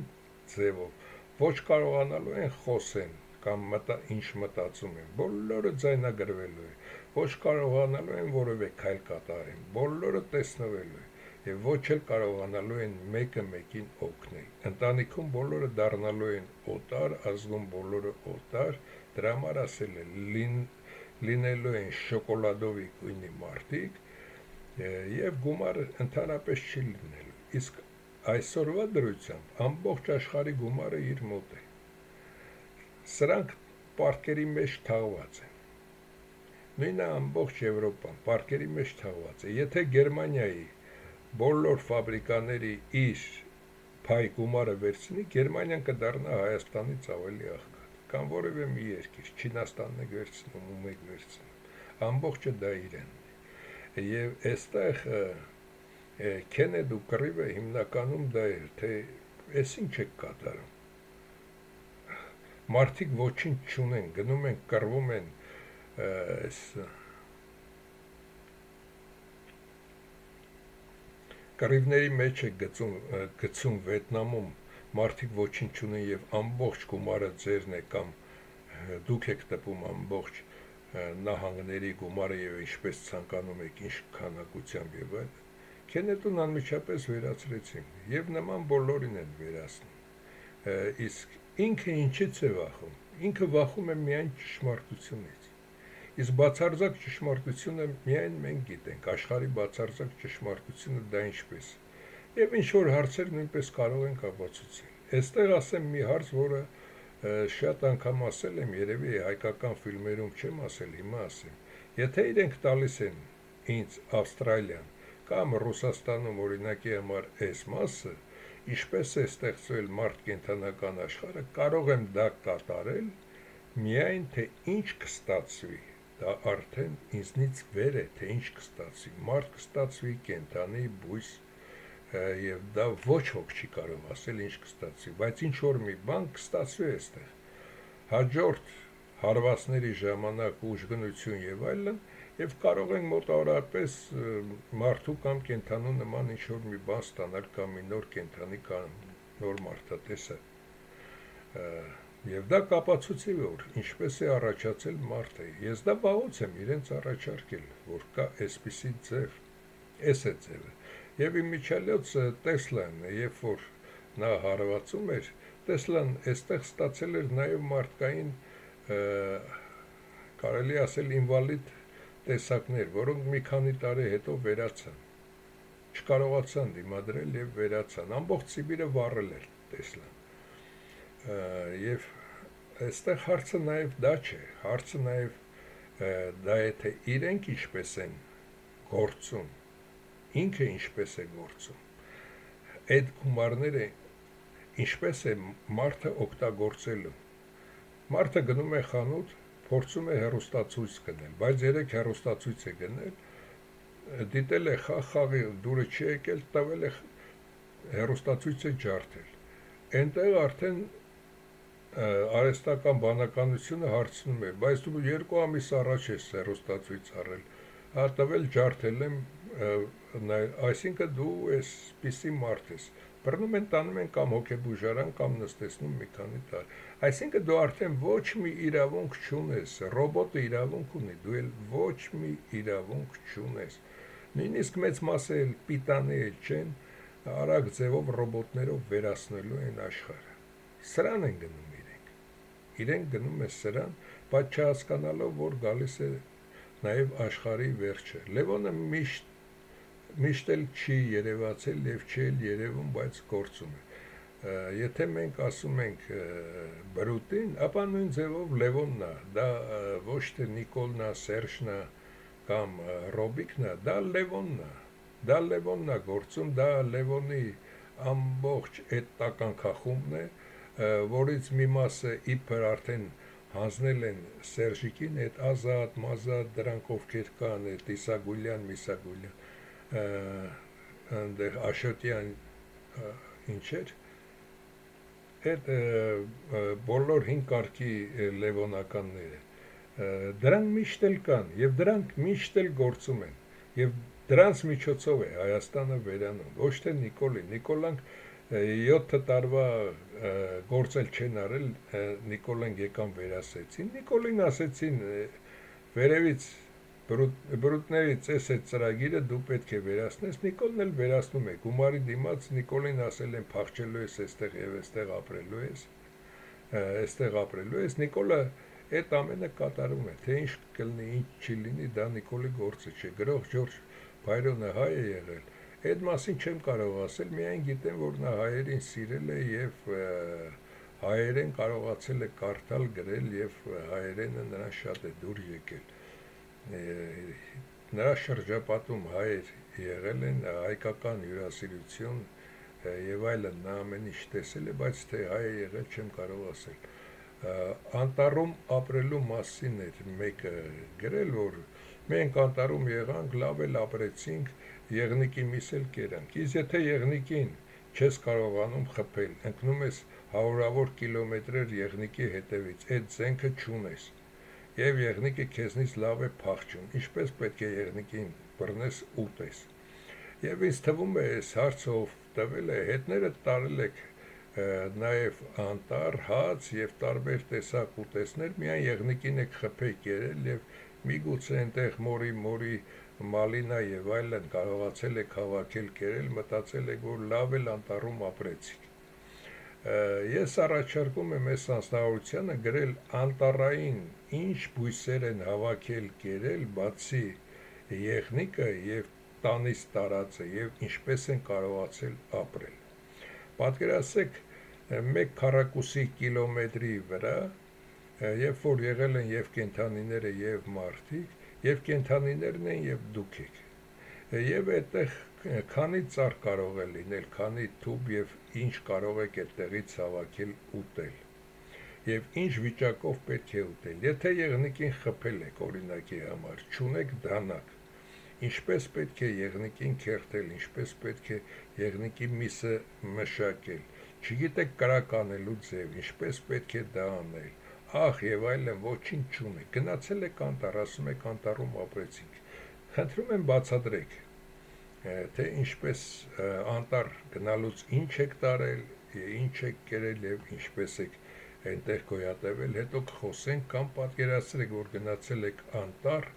ձևով, ոչ կարողանալու են խոսեն կամ ինչ մտածում են, բոլորը ձայնագրվելու է, ոչ կարողանալու են որևէ քայլ կատարեն, բոլորը տեսնվելու է, եւ ոչ էլ կարողանալու են մեկը մեկին օգնել։ Ընտանիքում բոլորը դառնալու են օտար, ազգում բոլորը օտար, դրա համար ասել է լինելու են շոկոլադովի գույնի մարդիկ եւ գումարը ընդհանրապես չի լինելու։ Իսկ այսօրվա դրությամբ ամբողջ աշխարհի գումարը իր մոտ է։ Սրանք պարկերի մեջ թաղված են։ Նույնը ամբողջ Եվրոպան պարկերի մեջ թաղված է։ Եթե Գերմանիայի բոլոր ֆաբրիկաների իր փայ գումարը վերցնի, Գերմանիան կդառնա Հայաստանից ավելի աղքատ, կամ որևէ մի երկիր, Չինաստանն է վերցնում ու մեկ վերցնում։ Ամբողջը դա իրենն է։ Եվ այստեղ Քենեդ ու կռիվը հիմնականում դա էր, թե այս ինչ է կատարում։ Մարդիկ ոչինչ չունեն, գնում են, կռվում են, կռիվների մեջ է գցում Վիետնամում մարդիկ ոչինչ չունեն եւ ամբողջ գումարը ձերն է կամ դուք եք տպում ամբողջ նահանգների գումարը եւ ինչպես ցանկանում եք, ինչ քանակությամբ եւ այլն, Քեննեդուն անմիջապես վերացրեցին եւ նման բոլորին են վերացնում։ Իսկ ինքը ինչից է վախում։ Ինքը վախում է միայն ճշմարտությունից։ Իսկ բացարձակ ճշմարտությունը միայն մենք գիտենք, աշխարհի բացարձակ ճշմարտությունը դա ինչպես։ Եվ ինչ որ հարցեր նույնպես կարող ենք ապացուցել։ Այստեղ ասեմ մի հարց, որը շատ անգամ ասել եմ, երևի հայկական ֆիլմերում չեմ ասել, հիմա ասեմ։ Եթե իրենք տալիս են ինձ Ավստրալիան կամ Ռուսաստանում օրինակի համար այս մասը, ինչպես է ստեղծվել մարդ-կենդանական աշխարհը, կարող եմ դա կատարել, միայն թե ինչ կստացվի, դա արդեն ինձնից վեր է, թե ինչ կստացվի, մարդ կստացվի, կենդանի, բույս, եւ դա ոչ ոք չի կարող ասել ինչ կստացվի, բայց ինչ որ մի բան կստացվի այստեղ։ Հաջորդ հարվածների ժամանակ ուժգնություն եւ այլն, եւ կարող ենք մոտավորապես մարդու կամ կենդանու նման ինչ որ մի բան ստանալ կամ մի նոր կենդանի կամ նոր մարդատեսը։ Եվ դա կապացուցի, որ ինչպես է առաջացել մարդը։ Ես դա վաղուց եմ իրենց առաջարկել, որ կա այսպիսի ձև, էս է ձևը։ Եվ իմիջիալոց Տեսլան, երբ որ նա հարվածում էր, Տեսլան այստեղ ստացել էր նաև մարդկային, կարելի ասել ինվալիդ տեսակներ, որոնք մի քանի տարի հետո վերացան, չկարողացան դիմադրել եւ վերացան, ամբողջ Սիբիրը վառել էր Տեսլան։ Եվ այստեղ հարցը նաև դա չէ, հարցը նաև դա է, թե իրենք ինչպես են գործում, ինքը ինչպես է գործում, այդ գումարները ինչպես է մարդը օգտագործելու։ Մարդը գնում է խանութ, փորձում է հեռուստացույց գնել, բայց երեք հեռուստացույց է գնել, դիտել է խաղի դուրը չի եկել, տվել է հեռուստացույցը ջարդել։ Այնտեղ արդեն արհեստական բանականությունը հարցնում է, բայց դու 2 ամիս առաջ ես հեռուստացույց առել, տվել ջարդել եմ, այսինքն դու այսպիսի մարդ ես։ Բռնում են, տանում են կամ հոգեբուժարան, կամ նստեցնում մի քանի տարի։ Այսինքն դու արդեն ոչ մի իրավունք չունես, ռոբոտը իրավունք ունի, դու էլ ոչ մի իրավունք չունես։ Նույնիսկ մեծ մասը էլ պիտանի չեն, արագ ձևով ռոբոտներով վերացնելու են աշխարհը։ Սրան են գնում իրենք։ Իրենք գնում են սրան, բայց չհասկանալով, որ գալիս է նաև աշխարհի վերջը։ Լևոնը միշտ էլ չի երևացել եւ չի էլ երևում, բայց գործում է։ Եթե մենք ասում ենք բրուտին, ապա նույն ձևով Լևոնն է, դա ոչ թե Նիկոլն է, Սերժն է կամ Ռոբիկն է, դա Լևոնն է գործում, դա Լևոնի ամբողջ այդ տականքախումբն է, որից մի մասը իբր արդեն հանձնել են Սերժիկին, այդ Ազատ, Մազատ, դրանք ովքեր կան, այդ Իսագուլյան, Միսագուլյան, այնտեղ Աշոտյան, ինչեր, այդ բոլոր 5 կարգի լևոնականները, դրանք միշտ էլ կան, եւ դրանք միշտ էլ գործում են, եւ դրանց միջոցով է Հայաստանը վերանում, ոչ թե Նիկոլանք 7 տարվա գործել չեն արել, Նիկոլան եկան վերասեցին, Նիկոլին ասեցին վերևից բրուտներից այս այդ ծրագիրը դու պետք է վերացնես, Նիկոլն էլ վերացնում է, գումարի դիմաց Նիկոլին ասել են փախչելու ես այստեղ եւ այստեղ ապրելու ես, Նիկոլը այդ ամենը կատարում է, թե ինչ կլինի, ինչ չի լինի, դա Նիկոլի գործը չէ, գրող Ջորջ Բայրոնը հայ է եղել, այդ մասին չեմ կարող ասել, միայն գիտեմ, որ նա հայերին սիրել է եւ հայերեն կարողացել է կարդալ, գրել եւ հայերենը նրան շատ է դուր եկել։ Նրա շրջապատում հայեր եղել են, հայկական հյուրասիրություն եւ այլն, նա ամեն ինչ տեսել է, բայց թե հայ է եղել չեմ կարող ասել։ Անտառում ապրելու մասին էր մեկը գրել, որ մենք անտառում եղանք, լավ էլ ապրեցինք, եղնիկի միս էլ կերանք։ Իսկ եթե եղնիկին չես կարողանում խփել, ընկնում ես հարյուրավոր կիլոմետրեր եղնիկի հետևից, այդ զենքը չունես։ Եվ եղնիկը քեզնից լավ է փախչում, ինչպես պետք է եղնիկին բռնես ուտես։ Եվ ինձ թվում է այս հարցով տվել է, հետները տարել եք նաև անտառ, հաց եւ տարբեր տեսակ ուտեստներ, միայն եղնիկին եք խփեք երել եւ միգուցե այնտեղ մորի մալինա եւ այլն կարողացել եք հավաքել կերել, մտածել եք, որ լավ էլ անտառում ապրեցիք։ Ես առաջարկում եմ այս անձնավորությանը գրել անտառային ինչ բույսեր են հավաքել կերել, բացի եղնիկը եւ տանից տարածը եւ ինչպես են կարողացել ապրել։ Պատկերացրեք 1 քառակուսի կիլոմետրի վրա, երբ որ եղել են եւ կենդանիները եւ մարդիկ, եւ կենդանիներն են եւ դուք եք։ Եվ այդտեղ քանի ծառ կարող է լինել, քանի թուբ եւ ինչ կարող եք այդտեղից հավաքել ուտել։ Եվ ինչ վիճակով պետք է ուտել։ Եթե եղնիկին խփել եք օրինակի համար, չունեք դանակ, ինչպես պետք է եղնիկին քերթել, ինչպես պետք է եղնիկի միսը մշակել, չգիտեք կրակ անելու ձև, ինչպես պետք է դա անել, ախ եւ այլն, ոչինչ չունեք, գնացել եք անտառ, ասում եք անտառում ապրեցիք, խնդրում եմ բացատրեք, թե ինչպես անտառ գնալուց ինչ եք տարել, ինչ եք կերել եւ ինչպես եք այնտեղ գոյատևել, հետո կխոսենք կամ պատկերացրեք, որ գնացել եք անտառ,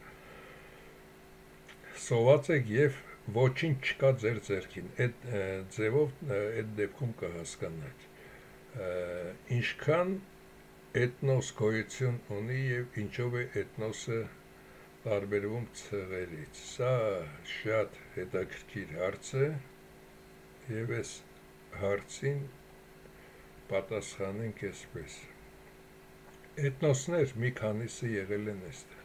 սոված եք եւ ոչինչ չկա ձեր ձեռքին, այդ ձևով այդ դեպքում կհասկանաք, ինչքան էթնոս գոյություն ունի եւ ինչով է էթնոսը տարբերվում ցեղերից։ Սա շատ հետաքրքիր հարց է եւ այս հարցին պատասխանենք այսպես։ Էթնոսներ մի քանիսը եղել են այստեղ։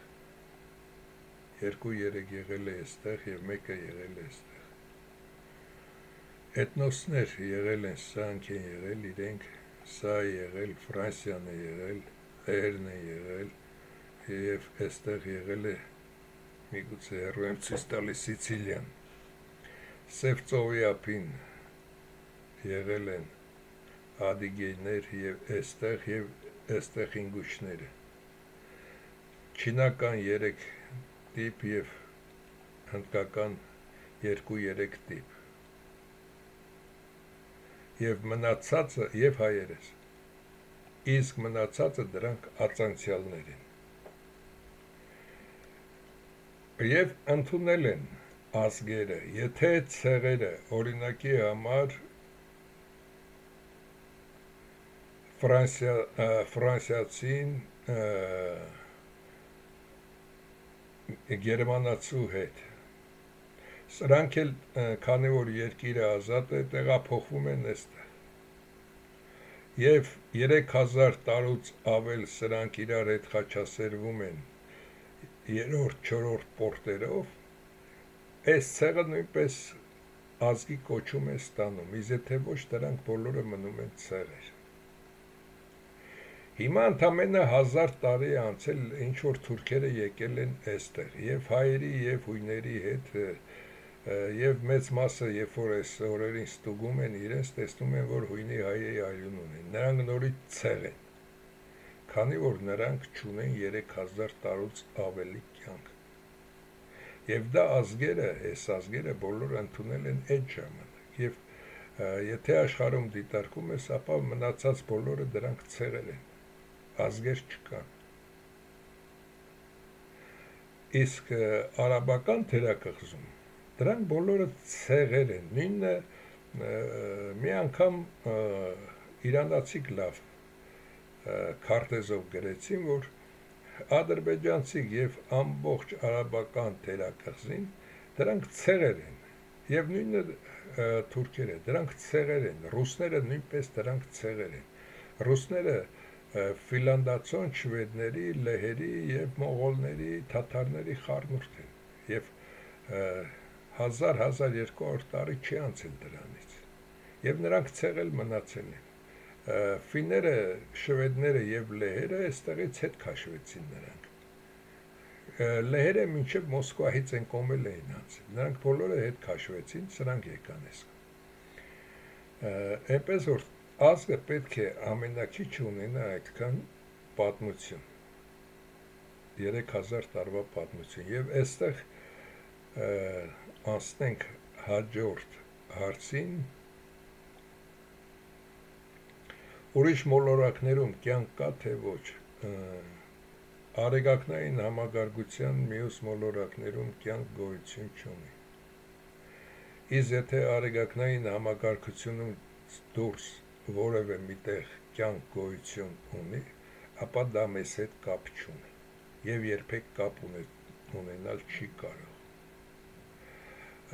2-3 եղել է այստեղ եւ մեկը եղել է այստեղ։ Էթնոսներ եղել են, սրանք են եղել իրենք, սա եղել, Ֆրանսիան է եղել, Լեհերն է եղել եւ այստեղ եղել է միգուցե հեռու եմ ցույց տալիս Սիցիլիան։ Սև ծովի ափին եղել են ադիգեյներ եւ այստեղ ինգուշները։ Չինական 3 տիպ եւ հնդկական 2-3 տիպ։ Եվ մնացածը եւ հայերս։ Իսկ մնացածը դրանք ածանցյալներ են։ Եվ ընդունել են ազգերը, եթե ցեղերը օրինակի համար ֆրանսիացին գերմանացու հետ, սրանք էլ քանի որ երկիրը ազատ է, տեղափոխվում են այստեղ։ Եվ 3000 տարուց ավել սրանք իրար հետ խաչասերվում են 3-4 պորտերով, այս ցեղը նույնպես ազգի կոչում է ստանում, իսկ եթե ոչ, դրանք բոլորը մնում են ցեղեր։ Հիմա ընդամենը 1000 տարի է անցել, ինչ որ թուրքերը եկել են այստեղ, եւ հայերի եւ հույների հետ, եւ մեծ մասը, երբ որ այս օրերին ստուգում են իրենց, տեսնում են, որ հույնի հայերի արյուն ունեն, նրանք նորից ցեղ են, քանի որ նրանք չունեն 3000 տարուց ավելի կյանք։ Եվ դա ազգերը, այս ազգերը բոլորը ընդունել են այդ ժամանակ, եւ եթե աշխարհում դիտարկում ես, ապա մնացած բոլորը դրանք ցեղեր են, ազգեր չկան։ Իսկ արաբական թերակղզում դրանք բոլորը ցեղեր են, նույնը մի անգամ իրանացիք լավ քարտեզով գրեցին, որ ադրբեջանցիք եւ ամբողջ արաբական թերակղզին դրանք ցեղեր են, եւ նույնը թուրքերը, դրանք ցեղեր են, ռուսները նույնպես դրանք ցեղեր են, ռուսները ֆիլանդացոն, շվեդների, լեհերի եւ մողոլների, թաթարների խառնուրդ են, եւ 1000-1200 տարի չի անցել դրանից, եւ նրանք ցեղել մնացել են, ֆիները, շվեդները եւ լեհերը այստեղից հետ քաշվեցին նրանք, լեհերը մինչեւ Մոսկվայից են կոմել էին անցել, նրանք բոլորը հետ քաշվեցին, սրանք եկան այսքան, այնպես որ ազգը պետք է ամենակիչը ունենա այդքան պատմություն, 3000 տարվա պատմություն, եւ այստեղ անցնենք հաջորդ հարցին, ուրիշ մոլորակներում կյանք կա թե ոչ։ Արեգակնային համագարկության մյուս մոլորակներում կյանք գոյություն չունի։ Իսկ եթե արեգակնային համագարկությունում դուրս որևէ միտեղ կյանք գոյություն ունի, ապա դա մեզ հետ կապ չունի եւ երբեք կապ ունենալ չի կարող։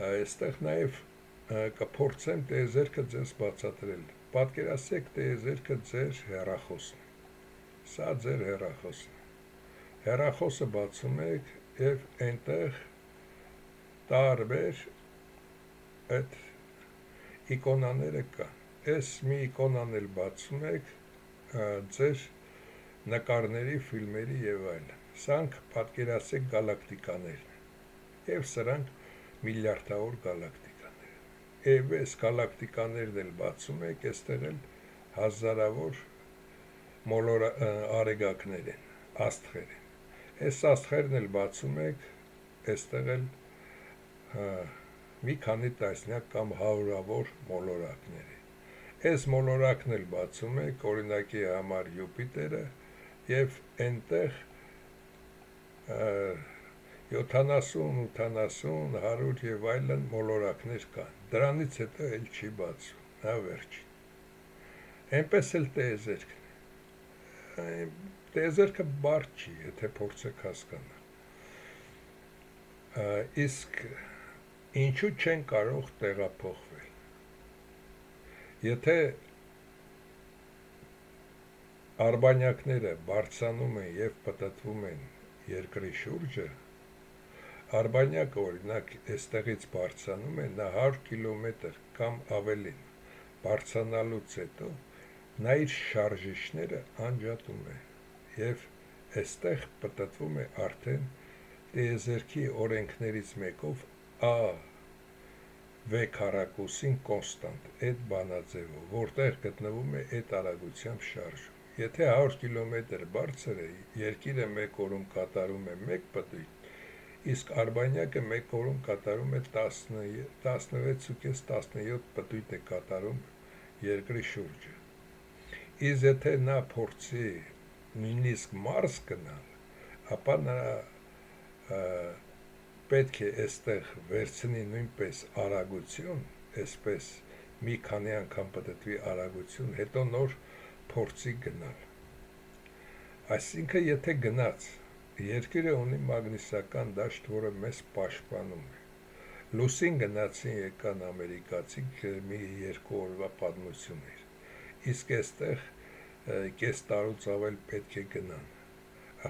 Այստեղ նաեւ կփորձեմ տիեզերքը ձեզ բացատրել։ Պատկերացրեք տիեզերքը ձեր հեռախոսն է։ Սա ձեր հեռախոսն է։ Հեռախոսը բացում եք եւ այնտեղ տարբեր այդ իկոնաները կան։ Այս մի իկոնան էլ բացում եք ձեր նկարների, ֆիլմերի եւ այլն։ Սրանք պատկերացրեք գալակտիկաներն են եւ սրանք միլիարդավոր գալակտիկաներ են։ Եվ այս գալակտիկաներն էլ բացում եք, այստեղ էլ հազարավոր արեգակներ են, աստղեր են։ Այս աստղերն էլ բացում եք, այստեղ էլ մի քանի տասնյակ կամ հարյուրավոր մոլորակներ են։ Այս մոլորակն էլ բացում եք, օրինակի համար Յուպիտերը, եւ այնտեղ 70, 80, 100 եւ այլն մոլորակներ կան։ Դրանից հետո էլ չի բացում, նա վերջին։ Այնպես էլ տիեզերքն է։ Տիեզերքը բարդ չի, եթե փորձեք հասկանալ։ Իսկ ինչու չեն կարող տեղափոխվել։ Եթե արբանյակները բարձրանում են եւ պտտվում են երկրի շուրջը, արբանյակը օրինակ այստեղից բարձրանում է, նա 100 կիլոմետր կամ ավելին բարձրանալուց հետո նա իր շարժիչները անջատում է եւ այստեղ պտտվում է արդեն տիեզերքի օրենքներից մեկով A V քառակուսին կոնստանտ այդ բանաձևով, որտեղ գտնվում է այդ արագությամբ շարժում։ Եթե 100 կիլոմետր բարձր է, երկիրը մեկ օրում կատարում է 1 պտույտ, իսկ արբանյակը մեկ օրում կատարում է 16.5-17 պտույտ է կատարում երկրի շուրջը։ Իսկ եթե նա փորձի նույնիսկ Մարս գնալ, ապա նա պետք է այստեղ վերցնի նույնպես արագություն, այսպես մի քանի անգամ պտտվի արագություն, հետո նոր փորձի գնալ։ Այսինքն, եթե գնաց, երկիրը ունի մագնիսական դաշտ, որը մեզ պաշտպանում է։ Լուսին գնացին եկան ամերիկացիք, մի 2 օրվա պատմություն էր։ Իսկ այստեղ կես տարուց ավել պետք է գնան։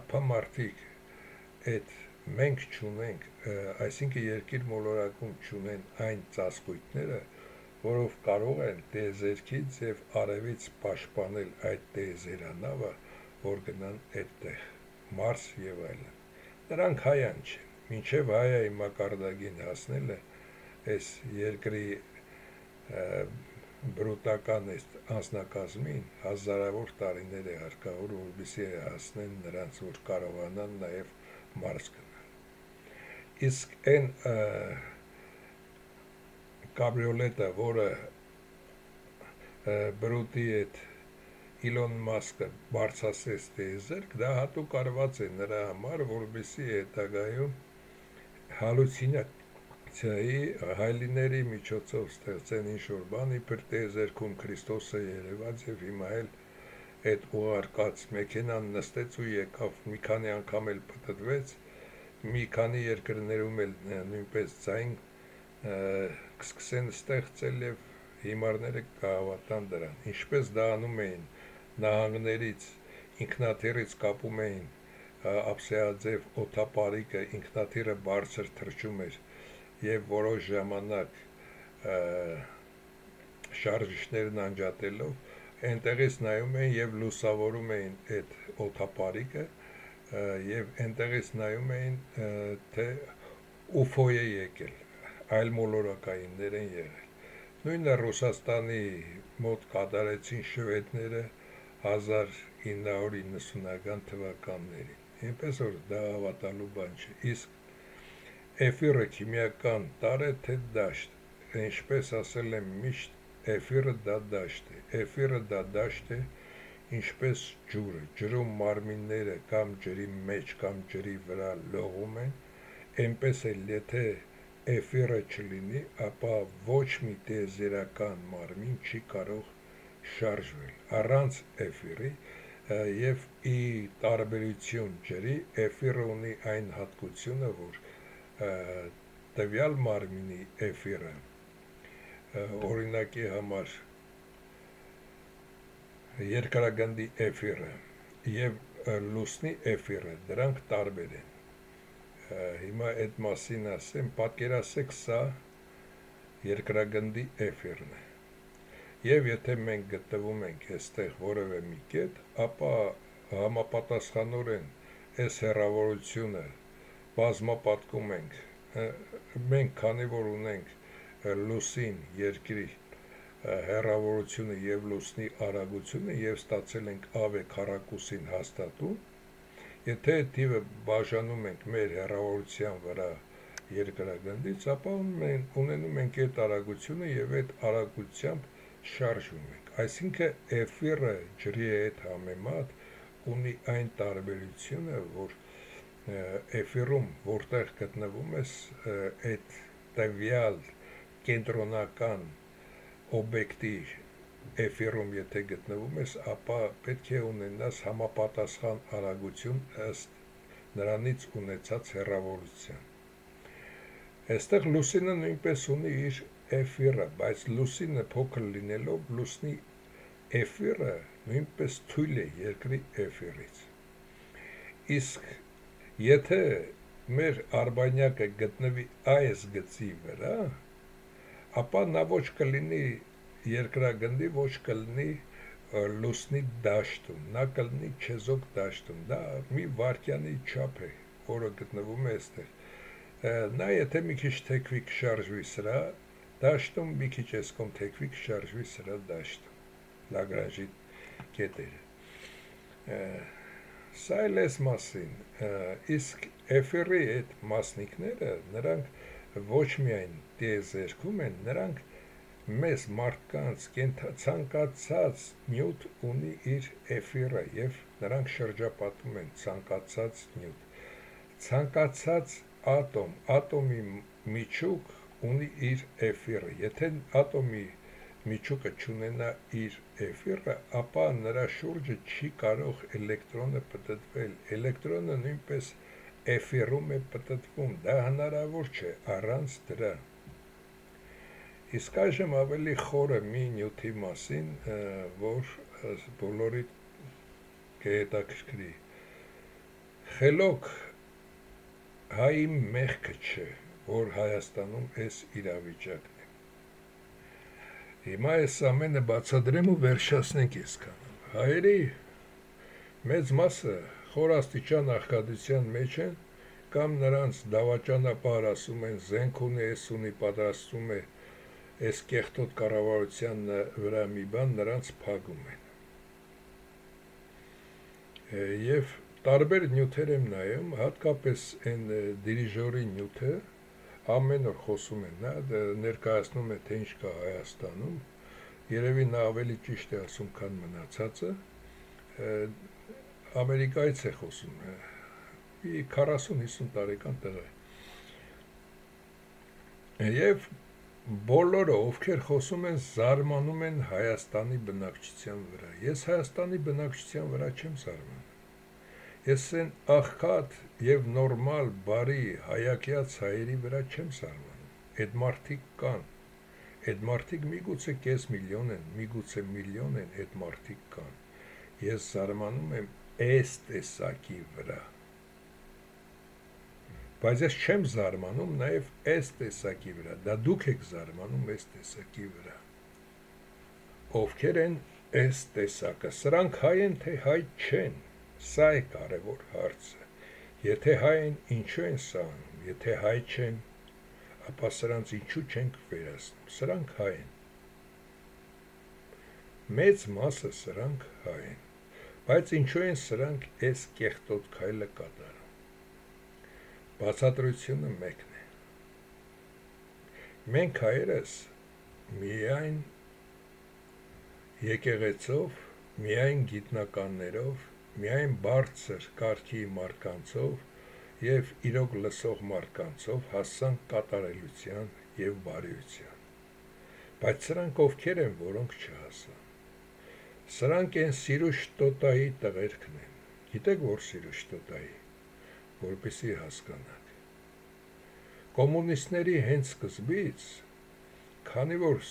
Ապա մարդիկ այդ մենք չունենք, այսինքն երկիր մոլորակում չունեն այն ծածկույթները, որով կարող են տիեզերքից եւ արևից պաշտպանել այդ տիեզերանավը, որ գնան այդտեղ, Մարս եւ այլն։ Նրանք հայան չեն, մինչեւ հայայի մակարդակին հասնելը այս երկրի բրուտական անձնակազմին հազարավոր տարիներ է հարկավոր, որպեսզի հասնեն նրանց, որ կարողանան նաեւ Մարս գնալ։ Իսկ այն կաբրիոլետը, որը բրուտի այդ Իլոն Մասկը բարձրացրեց տիեզերք, դա հատուկ արված է նրա համար, որպեսզի հետագայում հալուցինացիայի հայլիների միջոցով ստեղծեն ինչ-որ բան, իբր տիեզերքում Քրիստոսը երևաց եւ հիմա էլ այդ ուղարկած մեքենան նստեց ու եկավ, մի քանի անգամ էլ պտտվեց, մի քանի երկրներում էլ նույնպես ձայն կսկսեն ստեղծել եւ հիմարները կհավատան դրան։ Ինչպես դա անում էին նահանգներից, ինքնաթիռից կապում էին ափսեաձև օդապարիկը, ինքնաթիռը բարձր թռչում էր եւ որոշ ժամանակ շարժիչներն անջատելով այնտեղից նայում էին եւ լուսավորում էին այդ օդապարիկը եւ այնտեղից նայում էին թե ուֆո է եկել, այլ մոլորակայիններ են եղել։ Նույնը Ռուսաստանի մոտ կատարեցին շվեդները 1990-ական թվականներին։ Այնպես որ դա հավատալու բան չէ։ Իսկ էֆիրը քիմիական տարր է թե դաշտ, ինչպես ասել եմ միշտ, էֆիրը դա դաշտ է։ Էֆիրը դա դաշտ է, ինչպես ջուրը, ջրում մարմինները կամ ջրի մեջ կամ ջրի վրա լողում են, այնպես էլ եթե էֆիրը չլինի, ապա ոչ մի տիեզերական մարմին չի կարող շարժվել առանց էֆիրի եւ ի տարբերություն ջրի, էֆիրը ունի այն հատկությունը, որ տվյալ մարմինի էֆիրը օրինակի համար երկրագնդի էֆիրը եւ լուսնի էֆիրը դրանք տարբեր են։ Հիմա այդ մասին ասեմ, պատկերացեք, սա երկրագնդի էֆիրն է։ Եվ եթե մենք գտնվում ենք այստեղ որևէ մի կետ, ապա համապատասխանորեն այս հեռավորությունը բազմապատկում ենք։ Մենք քանի որ ունենք լուսին երկրի հեռավորությունը եւ լուսնի արագությունը եւ ստացել ենք ավ քառակուսին հաստատում, եթե թիվը բաժանում ենք մեր հեռավորության վրա երկրագնդից, ապա ունենում ենք այդ արագությունը եւ այդ արագությամբ շարժվում ենք։ Այսինքն էֆիրը ջրի հետ համեմատ ունի այն տարբերությունը, որ էֆիրում որտեղ գտնվում ես, այդ տվյալ կենտրոնական օբյեկտի էֆիրում եթե գտնվում ես, ապա պետք է ունենաս համապատասխան արագություն ըստ նրանից ունեցած հեռավորության։ Այստեղ լուսինը նույնպես ունի իր էֆիրը, բայց լուսինը փոքր լինելով, լուսնի էֆիրը նույնպես թույլ է երկրի էֆիրից։ Իսկ եթե մեր արբանյակը գտնվի այս գծի վրա, ապա նա ոչ կլինի երկրագնդի, ոչ կլինի լուսնի դաշտում, նա կլինի չեզոք դաշտում, դա մի վայրկյանի չափ է, որը գտնվում է այստեղ։ Նա եթե մի քիչ թեքվի կշարժվի սրա դաշտում, մի քիչ այս կողմ թեքվի կշարժվի սրա դաշտում, Լագրանժի կետերը։ Սա էլ էս մասին, իսկ էֆիրի այդ մասնիկները, նրանք ոչ միայն տիեզերքում են, նրանք մեզ մարդկանց ցանկացած նյութ ունի իր էֆիրը եւ նրանք շրջապատում են ցանկացած նյութ, ցանկացած ատոմի միջուկ ունի իր էֆիրը, եթե ատոմի միջուկը չունենա իր էֆիրը, ապա նրա շուրջը չի կարող էլեկտրոնը պտտվել, էլեկտրոնը նույնպես էֆիրում է պտտվում, դա հնարավոր չէ առանց դրա։ Իսկ այժմ ավելի խորը մի նյութի մասին, որ բոլորի կհետաքրքրի։ Խելոք հայի մեղքը չէ, որ Հայաստանում այս իրավիճակն է։ Հիմա այս ամենը բացատրեմ ու վերջացնենք այսքանը։ Հայերի մեծ մասը խորաստիճան աղքատության մեջ են, կամ նրանց դավաճանապահ ասում են զենք ունի, էս ունի, պատրաստում է այս կեղտոտ կառավարության վրա մի բան, նրանց փակում են։ Եվ տարբեր նյութեր եմ նայում, հատկապես այն դիրիժորի նյութը, ամեն օր խոսում են, նա ներկայացնում է, թե ինչ կա Հայաստանում, երևի նա ավելի ճիշտ է ասում, քան մնացածը, Ամերիկայից է խոսում, 40-50 տարեկան տղա է։ Եվ բոլորը, ովքեր խոսում են, զարմանում են Հայաստանի բնակչության վրա։ Ես Հայաստանի բնակչության վրա չեմ զարմանում։ Ես այն աղքատ եւ նորմալ, բարի, հայակյաց հայերի վրա չեմ զարմանում։ Այդ մարդիկ կան։ Այդ մարդիկ միգուցե կես միլիոն են, միգուցե միլիոն են, այդ մարդիկ կան։ Ես զարմանում եմ այս տեսակի վրա։ Բայց ես չեմ զարմանում նաև այս տեսակի վրա, դա դուք եք զարմանում այս տեսակի վրա։ Ովքեր են այս տեսակը, սրանք հայ են, թե հայ չեն, սա է կարևոր հարցը։ Եթե հայ են, ինչու են սա անում, եթե հայ չեն, ապա սրանց ինչու չենք վերացնում, սրանք հայ են։ Մեծ մասը սրանք հայ են, բայց ինչու են սրանք այս կեղտոտ քայլը կատարում։ Բացատրությունը մեկն է։ Մենք հայերս միայն եկեղեցով միայն գիտնականներով, միայն բարձր կարգի մարդկանցով և իրոք լսող մարդկանցով հասան կատարելության և բարիության։ Բայց սրանք ովքեր են, որոնք չհասան։ Սրանք են Սիրուշտոտայի տղերքն են։ Գիտեք, որ Սիրուշտոտայի, որպեսի հասկանաք։ Կոմունիստների հենց սկզբից, քանի որ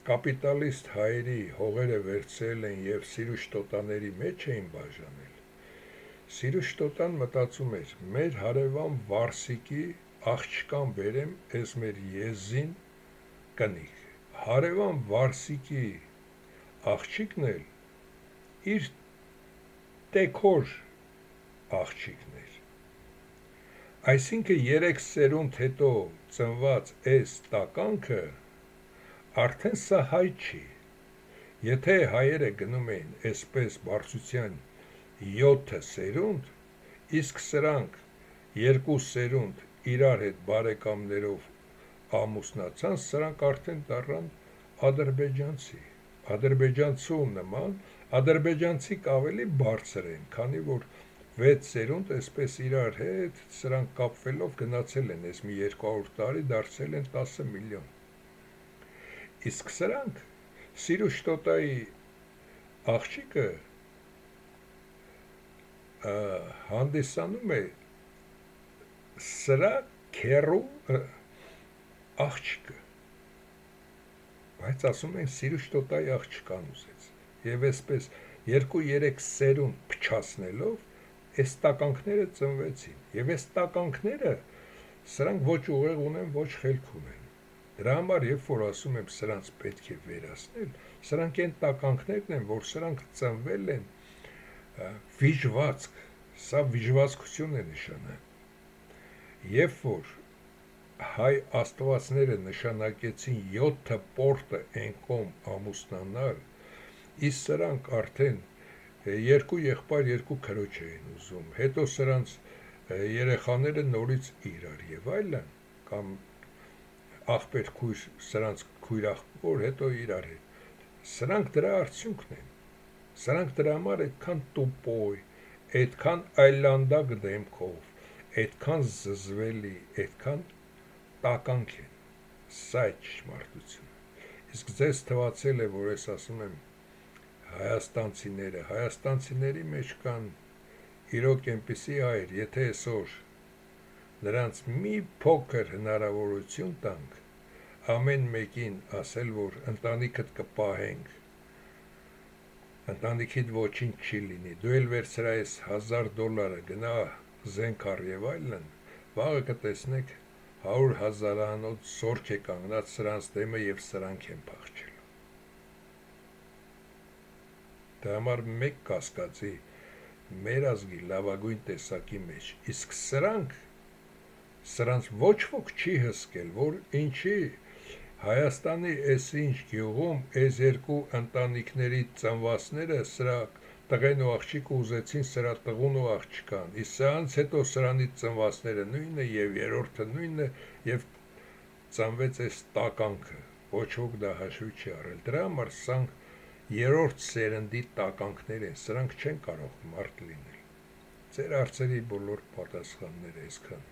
կապիտալիստ հայերի հողերը վերցրել են և Սիրուշտոտաների մեջ էին բաժանել, Սիրուշտոտան մտածում էր, մեր հարևան Վարսիկի աղջկան բերեմ, ես մեր եզին կնիկ։ Հարևան Վարսիկի աղջիկն էլ իր տեքոր աղջիկն էր։ Այսինքն 3 սերունդ հետո ծնված այս տականքը արդեն սա հայ չի։ Եթե հայերը գնում էին այսպես բարձրության 7 սերունդ, իսկ սրանք 2 սերունդ իրար հետ բարեկամներով ամուսնացան, սրանք արդեն դառան ադրբեջանցի։ Ադրբեջանցու նման, ադրբեջանցիք ավելի բարձր են, քանի որ 6 սերունդ այսպես իրար հետ սրանք կապվելով գնացել են, այս մի 200 տարի դարձել են 10 միլիոն։ Իսկ սրանք Սիրուշտոտայի աղջիկը հանդիսանում է սրա քեռու աղջիկը, բայց ասում են Սիրուշտոտայի աղջկան ուզեց, և այսպես 2-3 սերունդ փչացնելով այս տականքները ծնվեցին, և այս տականքները սրանք ոչ ուղեղ ունեն, ոչ խելք ունեն։ Դրա համար, երբ որ ասում եմ սրանց պետք է վերացնել, սրանք այն տականքներն են, որ սրանք ծնվել են վիժվածք, սա վիժվածքություն է նշանակում։ Երբ որ հայ աստվածները նշանակեցին 7 պորտը են կողմ ամուսնանալ, իսկ սրանք արդեն 2 եղբայր 2 քրոջ էին ուզում, հետո սրանց երեխաները նորից իրար եւ այլն, կամ աղբեր քույր, սրանց քույր աղբոր, հետո իրար հետ։ Սրանք դրա արդյունքն են։ Սրանք դրա համար այդքան տուպոյ, այդքան այլանդակ դեմքով, այդքան զզվելի, այդքան տականք են։ Սա է ճշմարտությունը։ Իսկ ձեզ թվացել է, որ ես ասում եմ հայաստանցիների մեջ կան իրոք այնպիսի հայր, եթե այսօր նրանց մի փոքր հնարավորություն տանք ամեն մեկին ասել, որ ընտանիքդ կպահենք, ընտանիքիդ ոչինչ չի լինի, դու էլ վերցրա այս $1000 գնա զենք առ եւ այլն, վաղը կտեսնեք 100,000-անոց զորք է կանգնած սրանց դեմը և սրանք են փախչելու։ Դա համար մեկ կասկածի մեր ազգի լավագույն տեսակի մեջ, իսկ սրանց ոչ ոք չի հսկել, որ ինչի Հայաստանի այս ինչ գյուղում այս երկու ընտանիքների ծնվածները սրա տղեն ու աղջիկը ուզեցին սրա տղուն ու աղջկան, իսկ սրանց հետո սրանից ծնվածները նույնը և երրորդը նույնը և ծնվեց այս տականքը, ոչ ոք դա հաշվի չի առել, դրա համար սրանք երրորդ սերնդի տականքներ են, սրանք չեն կարող մարդ լինել։ Ձեր հարցերի բոլոր պատասխանները այսքան։